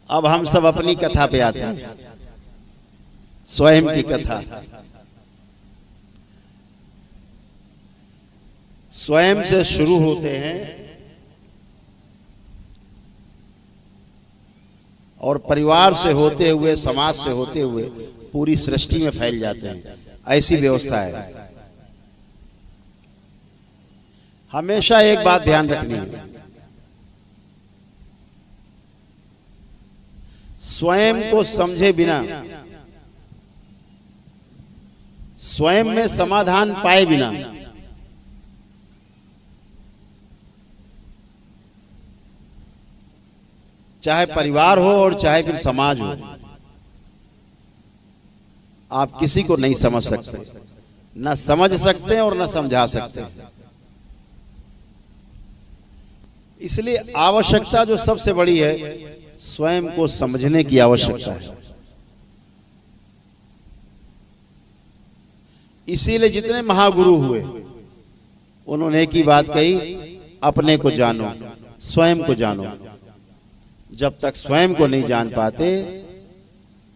अब हम सब अपनी कथा पे आते हैं, स्वयं की कथा। स्वयं से शुरू होते हैं और परिवार से होते हुए, समाज से होते हुए पूरी सृष्टि में फैल जाते हैं। ऐसी व्यवस्था है। हमेशा एक बात ध्यान रखनी है, स्वयं को समझे बिना, स्वयं में समाधान पाए बिना चाहे परिवार हो और चाहे फिर समाज हो, आप किसी को नहीं समझ सकते, ना समझ सकते और ना समझा सकते। इसलिए आवश्यकता जो सबसे बड़ी है, स्वयं को समझने की आवश्यकता है। इसीलिए जितने महागुरु हुए उन्होंने एक ही बात कही, अपने को जानो, स्वयं को जानो। जब तक स्वयं को नहीं जान पाते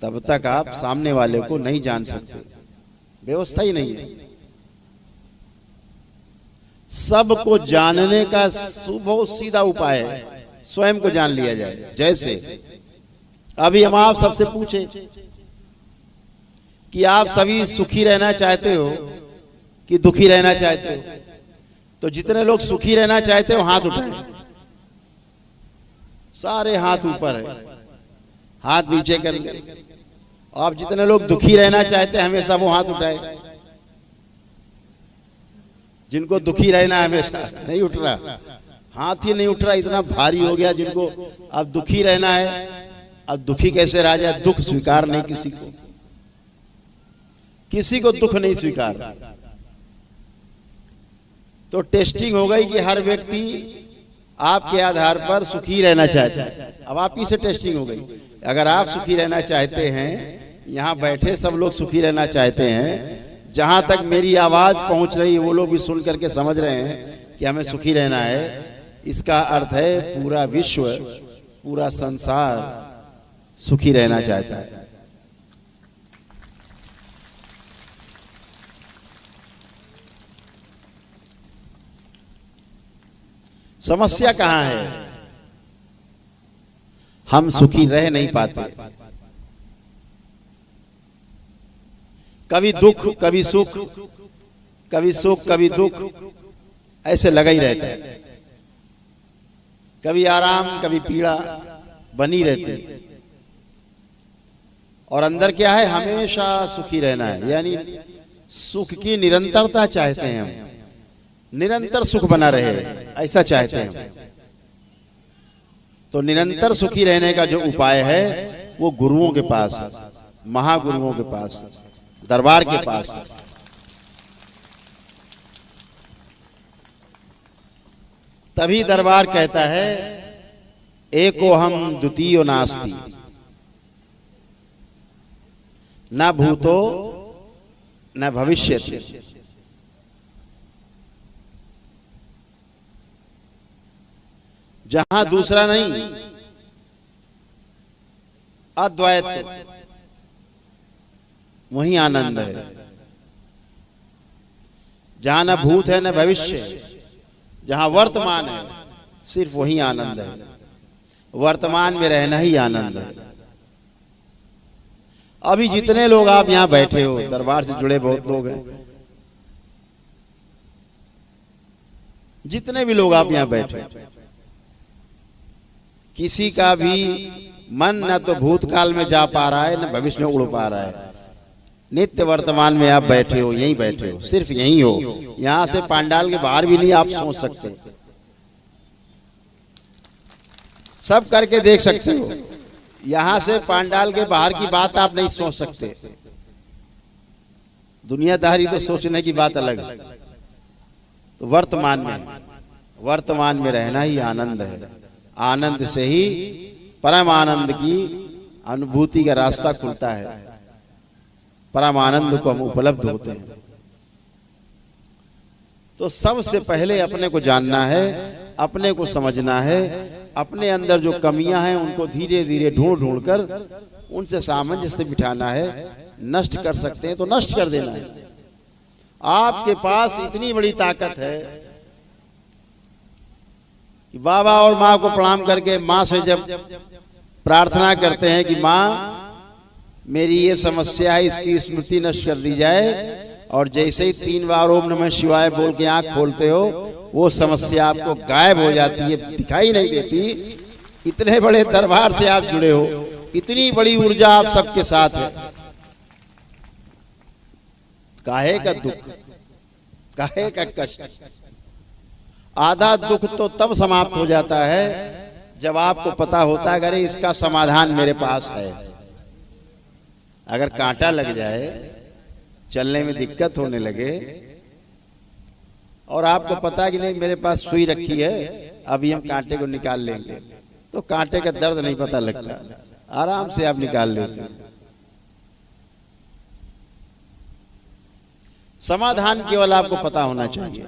तब तक आप सामने वाले को नहीं जान सकते। व्यवस्था ही नहीं है। सबको जानने का बहुत सीधा उपाय है, स्वयं को जान लिया जाए। जैसे अभी हम आप सबसे पूछे कि आप सभी सुखी रहना चाहते हो कि दुखी रहना चाहते हो, तो जितने लोग सुखी रहना चाहते हो हाथ उठाएं। सारे हाथ ऊपर है, हाथ नीचे करेंगे। आप जितने लोग दुखी रहना चाहते हैं हमेशा, वो हाथ उठाए। जिनको दुखी रहना है हमेशा, नहीं उठ रहा, हाथ ही नहीं उठ रहा, इतना भारी हो गया जिनको अब दुखी रहना है। अब दुखी कैसे रहा जाए? दुख स्वीकार नहीं किसी को दुख नहीं स्वीकार। तो टेस्टिंग हो गई कि हर व्यक्ति आपके आधार पर सुखी रहना चाहता है। अब आपकी से टेस्टिंग हो गई। अगर आप सुखी रहना चाहते हैं, यहाँ बैठे सब लोग सुखी रहना चाहते हैं, जहां तक मेरी आवाज पहुंच रही है वो लोग भी सुन करके समझ रहे हैं कि हमें सुखी रहना है, इसका अर्थ है पूरा विश्व, पूरा संसार सुखी रहना चाहता है। समस्या कहां है? हम सुखी रह नहीं पाते। कभी दुख, कभी सुख, कभी सुख, कभी दुख, ऐसे लगा ही रहता है। कभी आराम, कभी पीड़ा बनी रहती है। और अंदर क्या है? हमेशा सुखी रहना है, यानी सुख की निरंतरता चाहते हैं हम, निरंतर सुख बना रहे, ऐसा चाहते हैं। तो निरंतर सुखी रहने का जो उपाय है वो गुरुओं के पास है, महागुरुओं के पास, दरबार के पास। तभी दरबार कहता है एको हम द्वितीयो नास्ति, न भूतो न भविष्यति। जहां दूसरा नहीं, अद्वैत, वहीं आनंद है। जहां न भूत है न भविष्य, जहां वर्तमान है, सिर्फ वहीं आनंद है। वर्तमान में रहना ही आनंद है। अभी जितने लोग आप यहां बैठे हो, दरबार से जुड़े बहुत लोग हैं, जितने भी लोग आप यहां बैठे, किसी का भी मन न तो भूतकाल में जा पा रहा है न भविष्य में उड़ पा रहा है। नित्य वर्तमान में आप बैठे हो, यहीं बैठे हो, सिर्फ यहीं हो। यहां से पांडाल के बाहर भी नहीं आप सोच सकते, सब करके देख सकते हो। यहां से पांडाल के बाहर की बात आप नहीं सोच सकते। दुनियादारी तो सोचने की बात अलग है। तो वर्तमान में रहना ही आनंद है। आनंद से ही परम आनंद की अनुभूति का रास्ता खुलता है। परम आनंद को हम उपलब्ध होते हैं। तो सबसे पहले अपने को जानना है, अपने को समझना है, अपने अंदर जो कमियां हैं उनको धीरे धीरे ढूंढ ढूंढ कर उनसे सामंजस्य बिठाना है, नष्ट कर सकते हैं तो नष्ट कर देना है। आपके पास इतनी बड़ी ताकत है कि बाबा और माँ को प्रणाम करके माँ से जब प्रार्थना करते हैं कि माँ मेरी ये समस्या है, इसकी स्मृति नष्ट कर दी जाए, और जैसे ही 3 बार ओम नमः शिवाय बोल के आंख खोलते हो वो समस्या आपको गायब हो जाती है, दिखाई नहीं देती। इतने बड़े दरबार से आप जुड़े हो, इतनी बड़ी ऊर्जा आप सबके साथ है। काहे का दुख, काहे का कष्ट। आधा दुख तो तब समाप्त हो जाता है जब आपको पता होता है अरे इसका समाधान मेरे पास है। अगर कांटा लग जाए, चलने में दिक्कत होने लगे और आपको पता है कि नहीं मेरे पास सुई रखी है, अभी हम कांटे को निकाल लेंगे, तो कांटे का दर्द नहीं पता लगता, आराम से आप निकाल लेते हैं। समाधान केवल आपको पता होना चाहिए,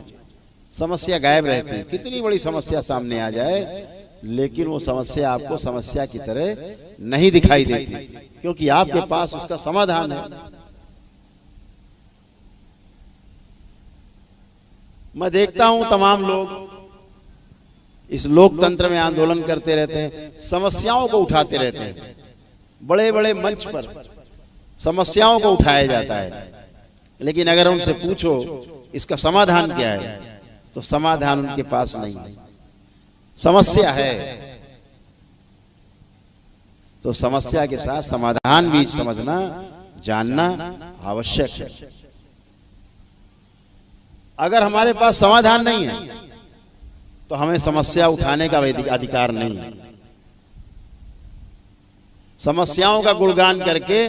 समस्या गायब रहती है। कितनी बड़ी समस्या सामने आ जाए लेकिन वो समस्या आपको समस्या की तरह नहीं दिखाई देती, क्योंकि आपके पास उसका समाधान है। मैं देखता हूं तमाम लोग इस लोकतंत्र में आंदोलन करते रहते हैं, समस्याओं को उठाते रहते हैं, बड़े बड़े मंच पर समस्याओं को उठाया जाता है, लेकिन अगर उनसे पूछो इसका समाधान क्या है तो समाधान उनके पास नहीं है। समस्या है तो समस्या के साथ समाधान भी समझना जानना आवश्यक है। अगर हमारे पास समाधान नहीं है तो हमें समस्या उठाने का अधिकार नहीं है। समस्याओं का गुणगान करके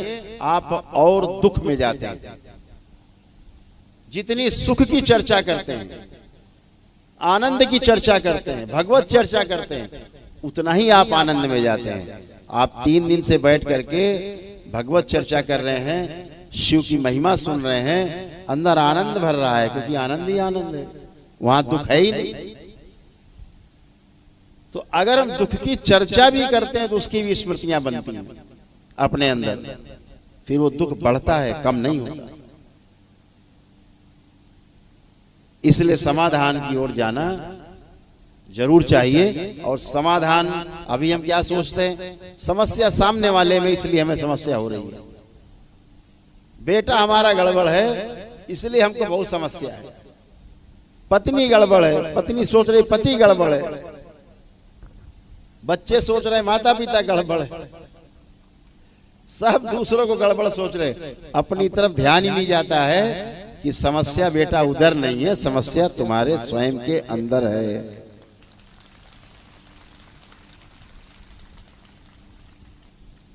आप और दुख में जाते हैं। जितनी सुख की चर्चा करते हैं, आनंद की चर्चा करते हैं, भगवत चर्चा करते हैं, उतना ही आप आनंद में जाते हैं। आप 3 दिन से बैठ करके भगवत चर्चा कर रहे हैं, शिव की महिमा सुन रहे हैं, अंदर आनंद भर रहा है, क्योंकि आनंद ही आनंद है, वहां दुख है ही नहीं। तो अगर हम दुख की चर्चा भी करते हैं तो उसकी भी स्मृतियां बनती हैं अपने अंदर, फिर वो दुख बढ़ता है, कम नहीं होता। इसलिए समाधान की ओर जाना जरूर चाहिए। और समाधान अभी हम क्या सोचते हैं, समस्या सामने वाले में, इसलिए हमें समस्या हो रही है। बेटा हमारा गड़बड़ है इसलिए हमको बहुत समस्या है, पत्नी गड़बड़ है, पत्नी सोच रही पति गड़बड़ है, बच्चे सोच रहे माता पिता गड़बड़ है, सब दूसरों को गड़बड़ सोच रहे, अपनी तरफ ध्यान ही नहीं जाता है कि समस्या बेटा उधर नहीं है, समस्या तुम्हारे स्वयं के अंदर है।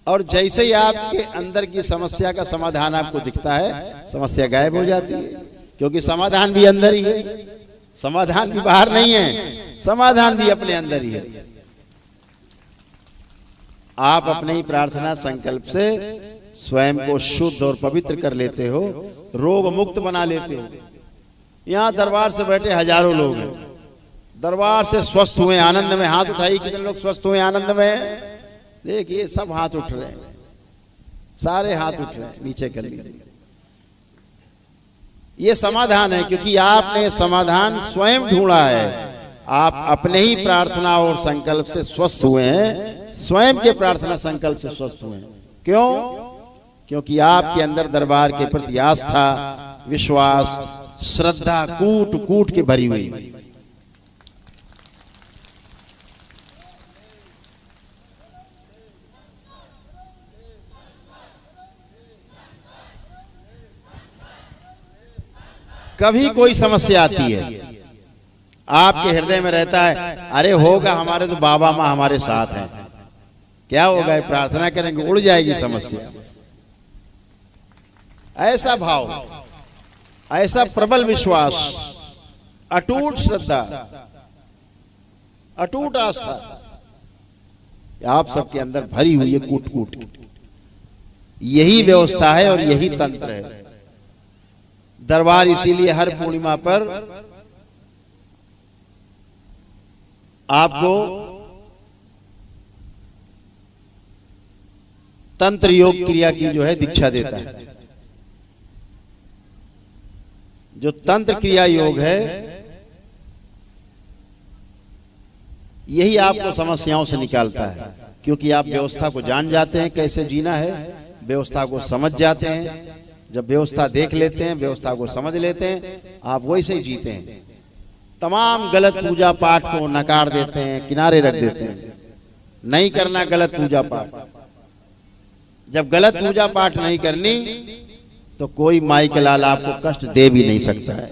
और जैसे ही आपके अंदर की समस्या का समाधान आपको दिखता है, समस्या गायब हो जाती है, क्योंकि समाधान भी अंदर ही है, समाधान भी बाहर नहीं है, समाधान भी अपने अंदर ही है। आप अपने ही प्रार्थना संकल्प से स्वयं को शुद्ध और पवित्र कर लेते हो, रोग मुक्त बना लेते हो। यहां दरबार से बैठे हजारों लोग हैं, दरबार से स्वस्थ हुए, आनंद में। हाथ उठाइए, कितने लोग स्वस्थ हुए, आनंद में? देखिए सब हाथ उठ रहे हैं, सारे हाथ उठ रहे हैं, नीचे कर लीजिए। ये समाधान है, क्योंकि आपने समाधान स्वयं ढूंढा है। आप अपने ही प्रार्थना और संकल्प से स्वस्थ हुए हैं, स्वयं के प्रार्थना संकल्प से स्वस्थ हुए हैं। क्यों? क्योंकि आपके अंदर दरबार के प्रति आस्था, विश्वास, श्रद्धा कूट कूट के भरी हुई। कभी कोई समस्या आती है, आपके हृदय में रहता है अरे होगा, हमारे तो बाबा माँ हमारे साथ हैं, क्या होगा, प्रार्थना करेंगे उड़ जाएगी समस्या। ऐसा भाव, ऐसा प्रबल विश्वास, अटूट श्रद्धा, अटूट आस्था आप सबके अंदर भरी हुई है कूट कूट। यही व्यवस्था है और यही तंत्र है। दरबार इसीलिए हर पूर्णिमा पर आपको तंत्र योग क्रिया की जो है दीक्षा देता है। जो तंत्र क्रिया योग है यही आपको समस्याओं से निकालता है, क्योंकि आप व्यवस्था को जान जाते हैं कैसे जीना है, व्यवस्था को समझ जाते हैं। जब व्यवस्था देख लेते हैं, व्यवस्था को समझ लेते हैं, आप वैसे ही जीते हैं। तमाम गलत पूजा पाठ को नकार देते हैं, किनारे रख देते हैं। नहीं करना गलत पूजा पाठ। जब गलत पूजा पाठ नहीं करनी तो कोई माई के लाल आपको कष्ट दे भी नहीं सकता है।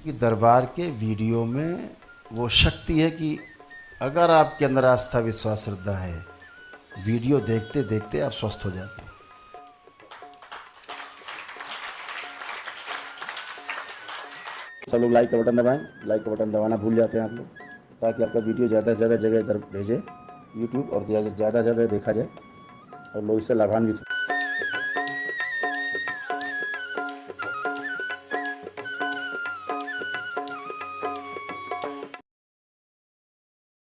कि दरबार के वीडियो में वो शक्ति है कि अगर आपके अंदर आस्था विश्वास श्रद्धा है, वीडियो देखते देखते आप स्वस्थ हो जाते हैं। सब लोग लाइक का बटन दबाएं, लाइक का बटन दबाना भूल जाते हैं आप लोग, ताकि आपका वीडियो ज़्यादा से ज़्यादा जगह इधर भेजे यूट्यूब, और ज़्यादा से ज़्यादा देखा जाए और लोग इससे लाभान्वित हो।